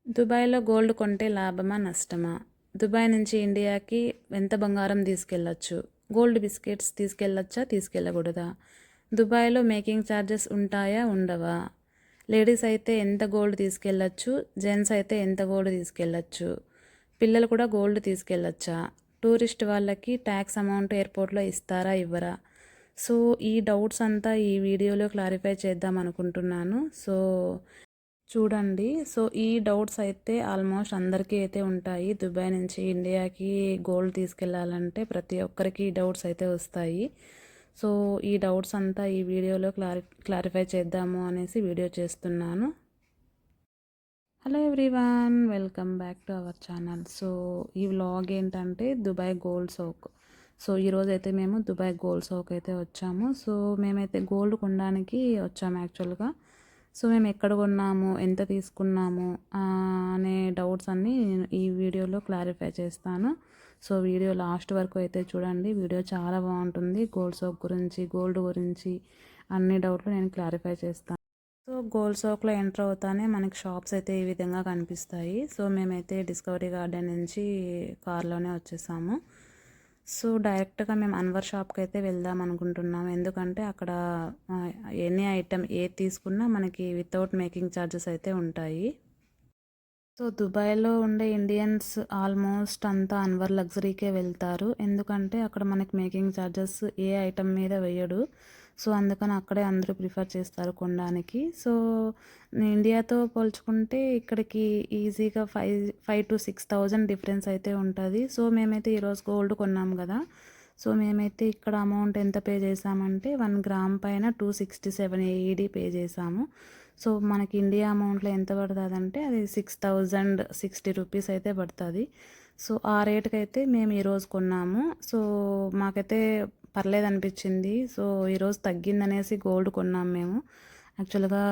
దుబాయ్‌లో గోల్డ్ కొంటే లాభమా? నష్టమా? దుబాయ్ నుంచి ఇండియాకి ఎంత బంగారం తీసుకెళ్లొచ్చు? Gold biscuits తీసుకెళ్లొచ్చా? తీసుకెళ్లకూడదా? దుబాయ్‌లో మేకింగ్ ఛార్జెస్ ఉంటాయా? ఉండవా? లేడీస్ అయితే ఎంత గోల్డ్ తీసుకెళ్లొచ్చు? జెంట్స్ అయితే ఎంత గోల్డ్ తీసుకెళ్లొచ్చు? పిల్లలు కూడా గోల్డ్ తీసుకెళ్లొచ్చా? టూరిస్ట్ వాళ్ళకి ట్యాక్స్ అమౌంట్ ఎయిర్‌పోర్ట్‌లో ఇస్తారా? ఇవ్వరా? సో, ఈ డౌట్స్ అంతా ఈ వీడియోలో క్లారిఫై చేద్దాం అనుకుంటున్నాను. చూడండి. ఈ డౌట్స్ అయితే ఆల్మోస్ట్ అందరికీ అయితే ఉంటాయి. దుబాయ్ నుంచి ఇండియాకి గోల్డ్ తీసుకెళ్ళాలంటే ప్రతి ఒక్కరికి ఈ డౌట్స్ అయితే వస్తాయి. సో, ఈ డౌట్స్ అంతా ఈ వీడియోలో క్లారిఫై చేద్దాము అనేసి వీడియో చేస్తున్నాను. Hello everyone, welcome back to our channel. ఈ వ్లాగ్ ఏంటంటే దుబాయ్ గోల్డ్ సోక్. ఈరోజైతే మేము దుబాయ్ గోల్డ్ సోక్ అయితే వచ్చాము. మేమైతే గోల్డ్ కొనడానికి వచ్చాము యాక్చువల్గా. మేము ఎక్కడ కొన్నాము, ఎంత తీసుకున్నాము అనే డౌట్స్ అన్నీ నేను ఈ వీడియోలో క్లారిఫై చేస్తాను. వీడియో లాస్ట్ వరకు అయితే చూడండి. వీడియో చాలా బాగుంటుంది. గోల్డ్ సోక్ గురించి, గోల్డ్ గురించి అన్ని డౌట్లు నేను క్లారిఫై చేస్తాను. గోల్డ్ సోక్లో ఎంటర్ అవుతానే మనకి షాప్స్ అయితే ఈ విధంగా కనిపిస్తాయి. మేమైతే డిస్కవరీ గార్డెన్ నుంచి కార్లోనే వచ్చేసాము. డైరెక్ట్గా మేము అన్వర్ షాప్కి అయితే వెళ్దాం అనుకుంటున్నాము. ఎందుకంటే అక్కడ ఎనీ ఐటెం ఏది తీసుకున్నా మనకి వితౌట్ మేకింగ్ ఛార్జెస్ అయితే ఉంటాయి. దుబాయ్లో ఉండే ఇండియన్స్ ఆల్మోస్ట్ అంతా అన్వర్ లగ్జరీకే వెళ్తారు. ఎందుకంటే అక్కడ మనకి మేకింగ్ ఛార్జెస్ ఏ ఐటెం మీద వేయడు. అందుకని అక్కడే అందరూ ప్రిఫర్ చేస్తారు కొనడానికి. ఇండియాతో పోల్చుకుంటే ఇక్కడికి ఈజీగా 5,000 to 6,000 డిఫరెన్స్ అయితే ఉంటుంది. మేమైతే ఈరోజు గోల్డ్ కొన్నాం కదా. మేమైతే ఇక్కడ అమౌంట్ ఎంత పే చేసామంటే 1 గ్రామ్ పైన 267 AED పే చేసాము. మనకి ఇండియా అమౌంట్లో ఎంత పడుతుందంటే అది 6,060 రూపీస్ అయితే పడుతుంది. ఆ రేటుకి అయితే మేము ఈరోజు కొన్నాము. మాకైతే పర్లేదు అనిపించింది. ఈరోజు తగ్గిందనేసి గోల్డ్ కొన్నాం మేము. యాక్చువల్గా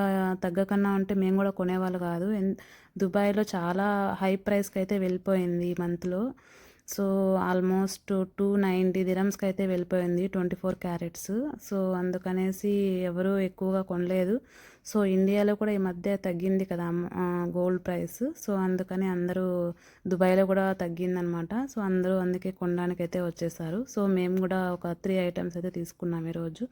తగ్గకన్నా ఉంటే మేము కూడా కొనేవాళ్ళు కాదు. దుబాయ్లో చాలా హై ప్రైస్కి అయితే వెళ్ళిపోయింది ఈ మంత్లో. ఆల్మోస్ట్ 290 దిరమ్స్కి అయితే వెళ్ళిపోయింది 24 క్యారెట్స్. అందుకనేసి ఎవరు ఎక్కువగా కొనలేదు. ఇండియాలో కూడా ఈ మధ్య తగ్గింది కదా గోల్డ్ ప్రైస్. అందుకని అందరూ దుబాయ్లో కూడా తగ్గిందనమాట. అందరూ అందుకే కొనడానికి అయితే వచ్చేసారు. మేము కూడా ఒక 3 ఐటమ్స్ అయితే తీసుకున్నాం ఈరోజు.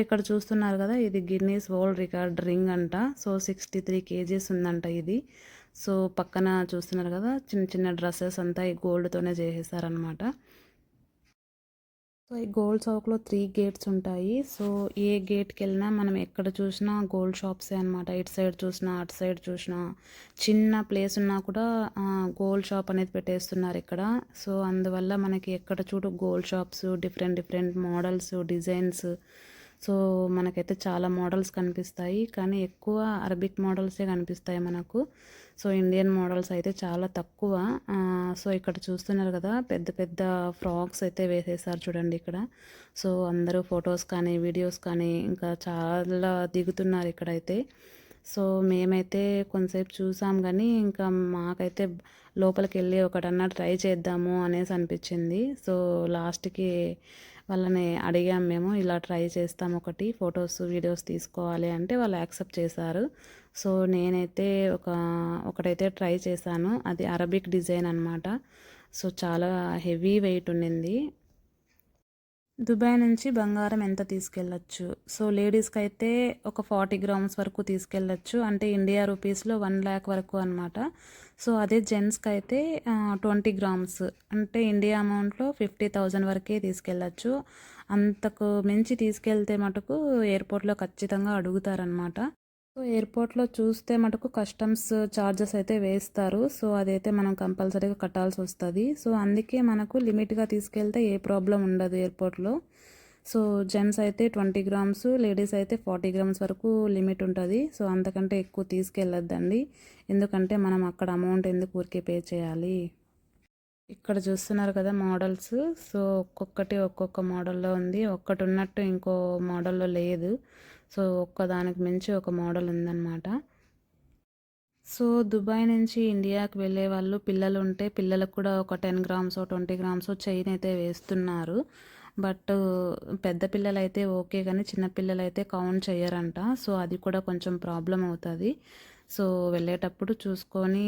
ఇక్కడ చూస్తున్నారు కదా, ఇది గిన్నీస్ వరల్డ్ రికార్డ్ రింగ్ అంట. 63 kgs ఉందంట ఇది. పక్కన చూస్తున్నారు కదా, చిన్న చిన్న డ్రెస్సెస్ అంతా ఈ గోల్డ్తోనే చేసేసారనమాట. ఈ గోల్డ్ సోక్లో 3 గేట్స్ ఉంటాయి. ఏ గేట్కి వెళ్ళినా మనం ఎక్కడ చూసినా గోల్డ్ షాప్సే అనమాట. ఇటు సైడ్ చూసినా, అటు సైడ్ చూసినా, చిన్న ప్లేస్ ఉన్నా కూడా గోల్డ్ షాప్ అనేది పెట్టేస్తున్నారు ఇక్కడ. అందువల్ల మనకి ఎక్కడ చూడు gold shops, different different models, designs. మనకైతే చాలా మోడల్స్ కనిపిస్తాయి, కానీ ఎక్కువ అరబిక్ మోడల్సే కనిపిస్తాయి మనకు. ఇండియన్ మోడల్స్ అయితే చాలా తక్కువ. ఇక్కడ చూస్తున్నారు కదా, పెద్ద పెద్ద ఫ్రాక్స్ అయితే వేసేసారు చూడండి ఇక్కడ. అందరూ ఫొటోస్ కానీ, వీడియోస్ కానీ ఇంకా చాలా దిగుతున్నారు ఇక్కడైతే. మేమైతే కొంతసేపు చూసాం, కానీ ఇంకా మాకైతే లోపలికి వెళ్ళి ఒకటన్నా ట్రై చేద్దాము అనేసి అనిపించింది. లాస్ట్కి వాళ్ళని అడిగాం మేము, ఇలా ట్రై చేస్తాం ఒకటి, ఫొటోస్ వీడియోస్ తీసుకోవాలి అంటే వాళ్ళు యాక్సెప్ట్ చేశారు. నేనైతే ఒకటైతే ట్రై చేశాను. అది అరబిక్ డిజైన్ అనమాట. చాలా హెవీ వెయిట్ ఉండింది. దుబాయ్ నుంచి బంగారం ఎంత తీసుకెళ్ళచ్చు? లేడీస్కి అయితే ఒక 40 గ్రామ్స్ వరకు తీసుకెళ్ళచ్చు, అంటే ఇండియా రూపీస్లో 1 lakh వరకు అనమాట. అదే జెంట్స్కి అయితే 20 గ్రామ్స్, అంటే ఇండియా అమౌంట్లో 50,000 వరకే తీసుకెళ్ళచ్చు. అంతకు మించి తీసుకెళ్తే మటుకు ఎయిర్పోర్ట్లో ఖచ్చితంగా అడుగుతారనమాట. ఎయిర్పోర్ట్లో చూస్తే మటుకు కస్టమ్స్ ఛార్జెస్ అయితే వేస్తారు. అదైతే మనం కంపల్సరీగా కట్టాల్సి వస్తుంది. అందుకే మనకు లిమిట్గా తీసుకెళ్తే ఏ ప్రాబ్లం ఉండదు ఎయిర్పోర్ట్లో. జెంట్స్ అయితే 20 గ్రామ్స్, లేడీస్ అయితే 40 గ్రామ్స్ వరకు లిమిట్ ఉంటుంది. అంతకంటే ఎక్కువ తీసుకెళ్ళొద్దండి, ఎందుకంటే మనం అక్కడ అమౌంట్ ఎందుకు ఊరికే పే చేయాలి. ఇక్కడ చూస్తున్నారు కదా మోడల్స్. ఒక్కొక్కటి ఒక్కొక్క మోడల్లో ఉంది. ఒక్కటి ఉన్నట్టు ఇంకో మోడల్లో లేదు. ఒక్కదానికి మించి ఒక మోడల్ ఉందన్నమాట. దుబాయ్ నుంచి ఇండియాకి వెళ్ళే వాళ్ళు పిల్లలు ఉంటే పిల్లలకు కూడా ఒక 10 గ్రామ్స్ 20 గ్రామ్స్ చైన్ అయితే వేస్తున్నారు. బట్ పెద్ద పిల్లలైతే ఓకే, కానీ చిన్న పిల్లలైతే కౌంట్ చేయరంట. అది కూడా కొంచెం ప్రాబ్లం అవుతుంది. సో వెళ్ళేటప్పుడు చూసుకొని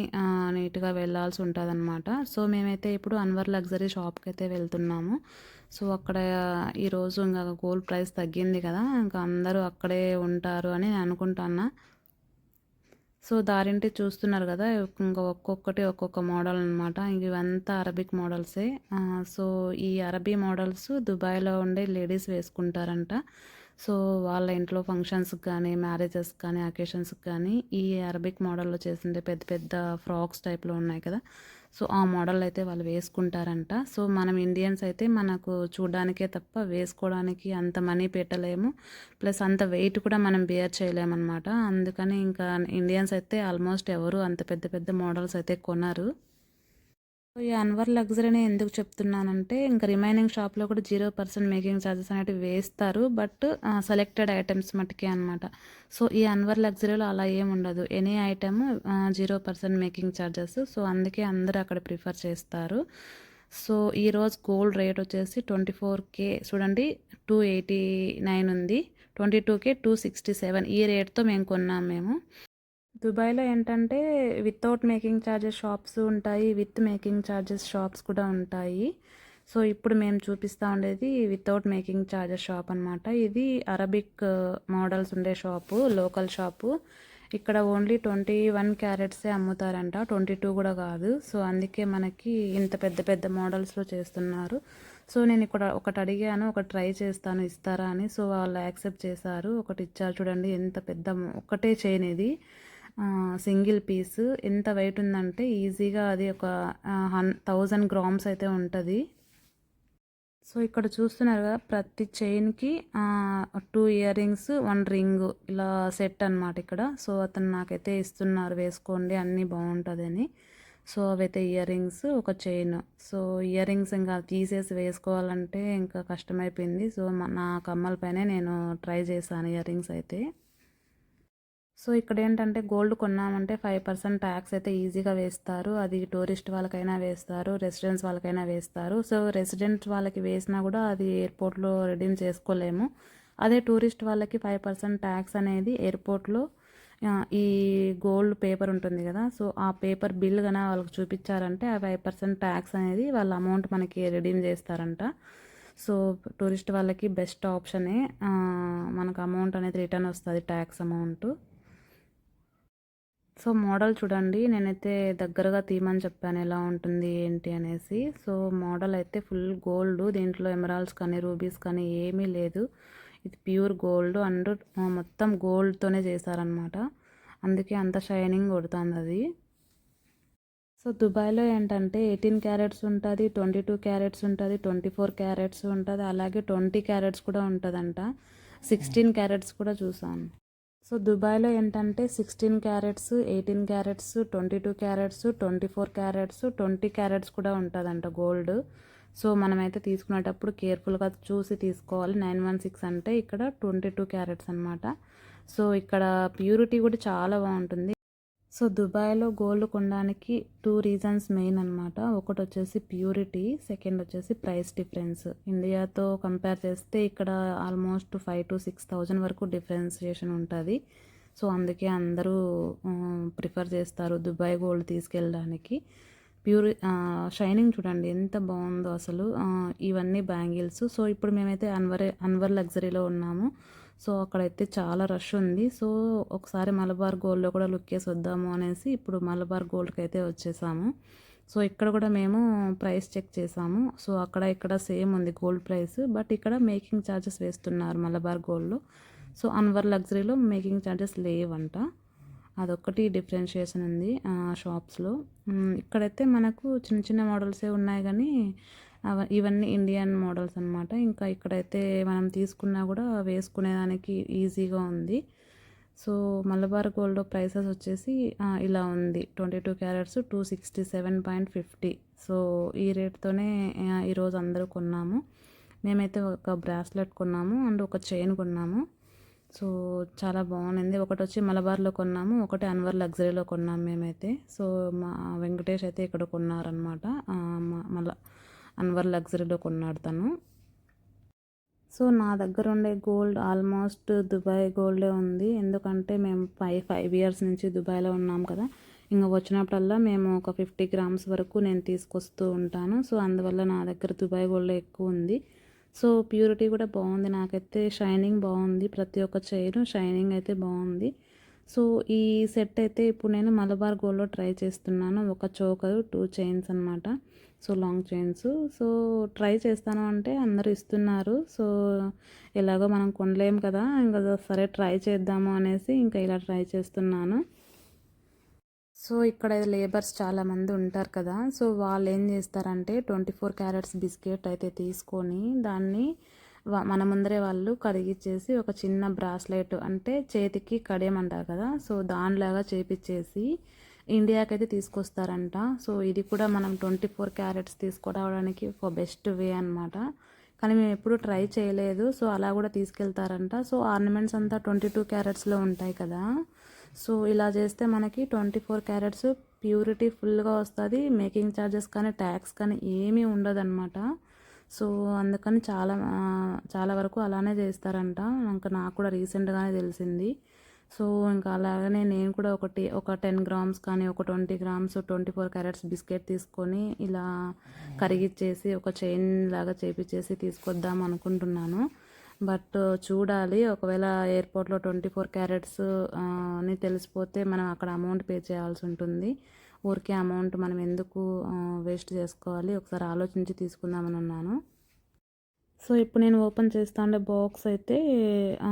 నీట్గా వెళ్ళాల్సి ఉంటుందన్నమాట. సో మేమైతే ఇప్పుడు అన్వర్ లగ్జరీ షాప్కి అయితే వెళ్తున్నాము. సో అక్కడ ఈరోజు ఇంకా గోల్డ్ ప్రైస్ తగ్గింది కదా, ఇంకా అందరూ అక్కడే ఉంటారు అని నేను అనుకుంటున్నా. సో దారింటి చూస్తున్నారు కదా, ఇంకా ఒక్కొక్కటి ఒక్కొక్క మోడల్ అనమాట. ఇవంతా అరబిక్ మోడల్సే. సో ఈ అరబీ మోడల్స్ దుబాయ్లో ఉండే లేడీస్ వేసుకుంటారంట. సో వాళ్ళ ఇంట్లో ఫంక్షన్స్కి కానీ, మ్యారేజెస్కి కానీ, అకేషన్స్కి కానీ ఈ అరబిక్ మోడల్లో చేసిండే పెద్ద పెద్ద ఫ్రాక్స్ టైప్లో ఉన్నాయి కదా, సో ఆ మోడల్ అయితే వాళ్ళు వేసుకుంటారంట. సో మనం ఇండియన్స్ అయితే మనకు చూడడానికే తప్ప వేసుకోవడానికి అంత మనీ పెట్టలేము, ప్లస్ అంత వెయిట్ కూడా మనం బేర్ చేయలేమన్నమాట. అందుకని ఇంకా ఇండియన్స్ అయితే ఆల్మోస్ట్ ఎవరు అంత పెద్ద పెద్ద మోడల్స్ అయితే కొనరు. ఈ అన్వర్ లగ్జరీని ఎందుకు చెప్తున్నానంటే, ఇంకా రిమైనింగ్ షాప్లో కూడా 0% మేకింగ్ ఛార్జెస్ అనేవి వేస్తారు, బట్ సెలెక్టెడ్ ఐటమ్స్ మటుకే అనమాట. సో ఈ అన్వర్ లగ్జరీలో అలా ఏమి ఉండదు, any item 0% making charges. So అందుకే అందరూ అక్కడ ప్రిఫర్ చేస్తారు. సో ఈరోజు గోల్డ్ రేట్ వచ్చేసి 24K చూడండి, 289 ఉంది, 22K 267 ఈ రేట్తో మేము కొన్నాము. మేము దుబాయ్లో ఏంటంటే వితౌట్ మేకింగ్ ఛార్జెస్ షాప్స్ ఉంటాయి, విత్ మేకింగ్ ఛార్జెస్ షాప్స్ కూడా ఉంటాయి. సో ఇప్పుడు మేము చూపిస్తూ ఉండేది వితౌట్ మేకింగ్ ఛార్జెస్ షాప్ అనమాట. ఇది అరబిక్ మోడల్స్ ఉండే షాపు, లోకల్ షాపు. ఇక్కడ ఓన్లీ 21 క్యారెట్సే అమ్ముతారంట, 22 కూడా కాదు. సో అందుకే మనకి ఇంత పెద్ద పెద్ద మోడల్స్లో చేస్తున్నారు. సో నేను ఇక్కడ ఒకటి అడిగాను, ఒకటి ట్రై చేస్తాను ఇస్తారా అని. సో వాళ్ళు యాక్సెప్ట్ చేశారు, ఒకటి ఇచ్చారు. చూడండి ఎంత పెద్ద, ఒకటే చైన్ ఇది, సింగిల్ పీస్. ఎంత వెయిట్ ఉందంటే ఈజీగా అది ఒక 1000 గ్రామ్స్ అయితే ఉంటుంది. సో ఇక్కడ చూస్తున్నారు కదా, ప్రతి చైన్కి 2 ఇయర్ రింగ్స్ 1 రింగ్ ఇలా సెట్ అనమాట ఇక్కడ. సో అతను నాకైతే ఇస్తున్నారు, వేసుకోండి అన్నీ బాగుంటుంది అని. సో అవైతే ఇయర్ రింగ్స్, ఒక చైన్. సో ఇయర్ రింగ్స్ ఇంకా తీసేసి వేసుకోవాలంటే ఇంకా కష్టమైపోయింది. సో నా కమ్మల పైనే నేను ట్రై చేశాను ఇయర్ రింగ్స్ అయితే. సో ఇక్కడ ఏంటంటే గోల్డ్ కొన్నామంటే 5% ట్యాక్స్ అయితే ఈజీగా వేస్తారు. అది టూరిస్ట్ వాళ్ళకైనా వేస్తారు, రెసిడెంట్స్ వాళ్ళకైనా వేస్తారు. సో రెసిడెంట్ వాళ్ళకి వేసినా కూడా అది ఎయిర్పోర్ట్లో రిడీమ్ చేసుకోలేము. అదే టూరిస్ట్ వాళ్ళకి 5% ట్యాక్స్ అనేది ఎయిర్పోర్ట్లో ఈ గోల్డ్ పేపర్ ఉంటుంది కదా, సో ఆ పేపర్ బిల్ కన్నా వాళ్ళకి చూపించారంటే ఆ 5% ట్యాక్స్ అనేది వాళ్ళ అమౌంట్ మనకి రిడీమ్ చేస్తారంట. సో టూరిస్ట్ వాళ్ళకి బెస్ట్ ఆప్షనే, మనకు అమౌంట్ అనేది రిటర్న్ వస్తుంది, ట్యాక్స్ అమౌంట్. సో మోడల్ చూడండి, నేనైతే దగ్గరగా తీయమని చెప్పాను ఎలా ఉంటుంది ఏంటి అనేసి. సో మోడల్ అయితే ఫుల్ గోల్డ్, దీంట్లో ఎమరాల్డ్స్ కానీ రూబీస్ కానీ ఏమీ లేదు. ఇది ప్యూర్ గోల్డ్ అండ్ మొత్తం గోల్డ్తోనే చేశారనమాట, అందుకే అంత షైనింగ్ కొడుతుంది అది. సో దుబాయ్లో ఏంటంటే 18 క్యారెట్స్ ఉంటుంది, 22 క్యారెట్స్ ఉంటుంది, 24 క్యారెట్స్ ఉంటుంది, అలాగే 20 క్యారెట్స్ కూడా ఉంటుందంట. 16 క్యారెట్స్ కూడా చూసాను. సో దుబాయ్లో ఏంటంటే 16 carats, 18 carats, 22 carats, 24 carats, 20 carats కూడా ఉంటుందంట గోల్డ్. సో మనమైతే తీసుకునేటప్పుడు కేర్ఫుల్గా చూసి తీసుకోవాలి. 916 అంటే ఇక్కడ 22 క్యారెట్స్ అనమాట. సో ఇక్కడ ప్యూరిటీ కూడా చాలా బాగుంటుంది. సో దుబాయ్లో గోల్డ్ కొనడానికి 2 రీజన్స్ మెయిన్ అనమాట. ఒకటి వచ్చేసి ప్యూరిటీ, సెకండ్ వచ్చేసి ప్రైస్ డిఫరెన్స్. ఇండియాతో కంపేర్ చేస్తే ఇక్కడ ఆల్మోస్ట్ 5,000 to 6,000 వరకు డిఫరెన్సియేషన్ ఉంటుంది. సో అందుకే అందరూ ప్రిఫర్ చేస్తారు దుబాయ్ గోల్డ్ తీసుకెళ్ళడానికి. షైనింగ్ చూడండి ఎంత బాగుందో అసలు. ఇవన్నీ బ్యాంగిల్స్. సో ఇప్పుడు మేమైతే అన్వర్ లగ్జరీలో ఉన్నాము. సో అక్కడైతే చాలా రష్ ఉంది. సో ఒకసారి మలబార్ గోల్డ్లో కూడా లుక్ వేసి వద్దాము అనేసి ఇప్పుడు మలబార్ గోల్డ్కి అయితే వచ్చేసాము. సో ఇక్కడ కూడా మేము ప్రైస్ చెక్ చేసాము. సో అక్కడ ఇక్కడ సేమ్ ఉంది గోల్డ్ ప్రైస్, బట్ ఇక్కడ మేకింగ్ ఛార్జెస్ వేస్తున్నారు మలబార్ గోల్డ్లో. సో అన్వర్ లగ్జరీలో మేకింగ్ ఛార్జెస్ లేవంట, అదొక్కటి డిఫరెన్షియేషన్ ఉంది షాప్స్లో. ఇక్కడైతే మనకు చిన్న చిన్న మోడల్సే ఉన్నాయి, కానీ ఇవన్నీ ఇండియన్ మోడల్స్ అనమాట. ఇంకా ఇక్కడైతే మనం తీసుకున్నా కూడా వేసుకునేదానికి ఈజీగా ఉంది. సో మలబార్ గోల్డ్ ప్రైసెస్ వచ్చేసి ఇలా ఉంది, 22 క్యారెట్స్ 267.50. సో ఈ రేట్తోనే ఈరోజు అందరూ కొన్నాము. మేమైతే ఒక బ్రాస్లెట్ కొన్నాము అండ్ ఒక చైన్ కొన్నాము. సో చాలా బాగుంది. ఒకటి వచ్చి మలబార్లో కొన్నాము, ఒకటి అన్వర్ లగ్జరీలో కొన్నాము మేమైతే. సో మా వెంకటేష్ అయితే ఇక్కడ కొన్నారనమాట, మళ్ళీ అన్వర్ లగ్జరీలో కొన్నాడు తను. సో నా దగ్గర ఉండే గోల్డ్ ఆల్మోస్ట్ దుబాయ్ గోల్డే ఉంది. ఎందుకంటే మేము 5 ఇయర్స్ నుంచి దుబాయ్లో ఉన్నాం కదా. ఇంకా వచ్చినప్పుడల్లా మేము ఒక 50 గ్రామ్స్ వరకు నేను తీసుకొస్తూ ఉంటాను. సో అందువల్ల నా దగ్గర దుబాయ్ గోల్డ్ ఎక్కువ ఉంది. సో ప్యూరిటీ కూడా బాగుంది, నాకైతే షైనింగ్ బాగుంది. ప్రతి ఒక్క చైన్ షైనింగ్ అయితే బాగుంది. సో ఈ సెట్ అయితే ఇప్పుడు నేను మలబార్ గోల్డ్లో ట్రై చేస్తున్నాను. ఒక చోకరు 2 చైన్స్ అనమాట. So long chains. So try చేస్తాను అంటే అందరూ ఇస్తున్నారు. సో ఎలాగో మనం కొనలేము కదా, ఇంకా సరే ట్రై చేద్దాము అనేసి ఇంకా ఇలా ట్రై చేస్తున్నాను. సో ఇక్కడ లేబర్స్ చాలామంది ఉంటారు కదా. సో వాళ్ళు ఏం చేస్తారంటే 24 క్యారెట్స్ బిస్కెట్ అయితే తీసుకొని దాన్ని మన ముందరే వాళ్ళు కడిగిచ్చేసి ఒక చిన్న బ్రాస్లెట్ అంటే చేతికి కడియమంటారు కదా, సో దానిలాగా చేపిచ్చేసి ఇండియాకి అయితే తీసుకొస్తారంట. సో ఇది కూడా మనం 24 క్యారెట్స్ తీసుకురావడానికి ఒక బెస్ట్ వే అనమాట. కానీ మేము ఎప్పుడు ట్రై చేయలేదు. సో అలా కూడా తీసుకెళ్తారంట. సో ఆర్నమెంట్స్ అంతా 22 క్యారెట్స్లో ఉంటాయి కదా. సో ఇలా చేస్తే మనకి 24 క్యారెట్స్ ప్యూరిటీ ఫుల్గా వస్తుంది. మేకింగ్ ఛార్జెస్ కానీ ట్యాక్స్ కానీ ఏమీ ఉండదన్నమాట. సో అందుకని చాలా వరకు అలానే చేస్తారంట. ఇంకా నాకు కూడా రీసెంట్గానే తెలిసింది. సో ఇంకా అలాగనే నేను కూడా ఒక 10 గ్రామ్స్ కానీ ఒక 20 గ్రామ్స్ 24 క్యారెట్స్ బిస్కెట్ తీసుకొని ఇలా కరిగిచ్చేసి ఒక చైన్ లాగా చేపించేసి తీసుకొద్దాం అనుకుంటున్నాను. బట్ చూడాలి, ఒకవేళ ఎయిర్పోర్ట్లో 24 క్యారెట్స్ అని తెలిసిపోతే మనం అక్కడ అమౌంట్ పే చేయాల్సి ఉంటుంది. ఊరికే అమౌంట్ మనం ఎందుకు వేస్ట్ చేసుకోవాలి, ఒకసారి ఆలోచించి తీసుకుందామని ఉన్నాను. సో ఇప్పుడు నేను ఓపెన్ చేస్తా ఉండే బాక్స్ అయితే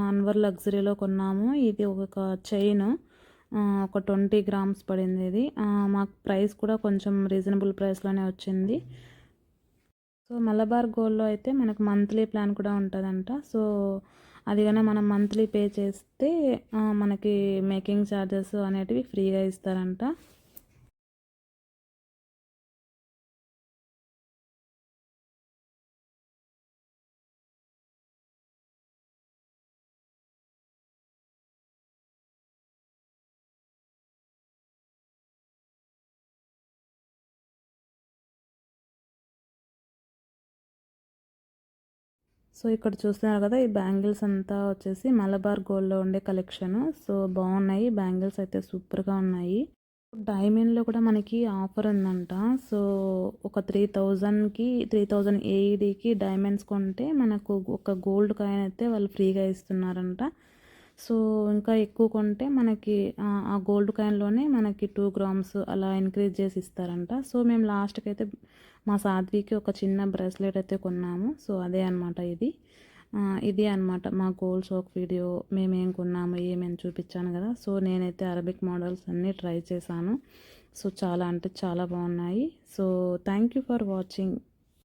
అన్వర్ లగ్జరీలో కొన్నాము. ఇది ఒక చైన్, ఒక 20 గ్రామ్స్ పడింది. ఇది మాకు ప్రైస్ కూడా కొంచెం రీజనబుల్ ప్రైస్లోనే వచ్చింది. సో మలబార్ గోల్డ్లో అయితే మనకు మంత్లీ ప్లాన్ కూడా ఉంటుందంట. సో అది కానీ మనం మంత్లీ పే చేస్తే మనకి మేకింగ్ ఛార్జెస్ అనేటివి ఫ్రీగా ఇస్తారంట. సో ఇక్కడ చూస్తున్నారు కదా, ఈ బ్యాంగిల్స్ అంతా వచ్చేసి మలబార్ గోల్డ్లో ఉండే కలెక్షన్. సో బాగున్నాయి బ్యాంగిల్స్ అయితే, సూపర్గా ఉన్నాయి. డైమండ్లో కూడా మనకి ఆఫర్ ఉందంట. సో ఒక 3000కి 3000 ఏఈడికి డైమండ్స్ కొంటే మనకు ఒక గోల్డ్ కాయిన్ అయితే వాళ్ళు ఫ్రీగా ఇస్తున్నారంట. సో ఇంకా ఎక్కువ కొంటే మనకి ఆ గోల్డ్ కాయిన్లోనే మనకి 2 గ్రామ్స్ అలా ఇంక్రీజ్ చేసి ఇస్తారంట. సో మేము లాస్ట్కి అయితే మా సాధ్వికి ఒక చిన్న బ్రేస్లెట్ అయితే కొన్నాము. సో అదే అనమాట ఇది అనమాట మా గోల్డ్ సోక్ వీడియో. మేమేం కొన్నాము ఏమేమి చూపించాను కదా. సో నేనైతే అరబిక్ మోడల్స్ అన్నీ ట్రై చేశాను. సో చాలా అంటే చాలా బాగున్నాయి. So thank you for watching.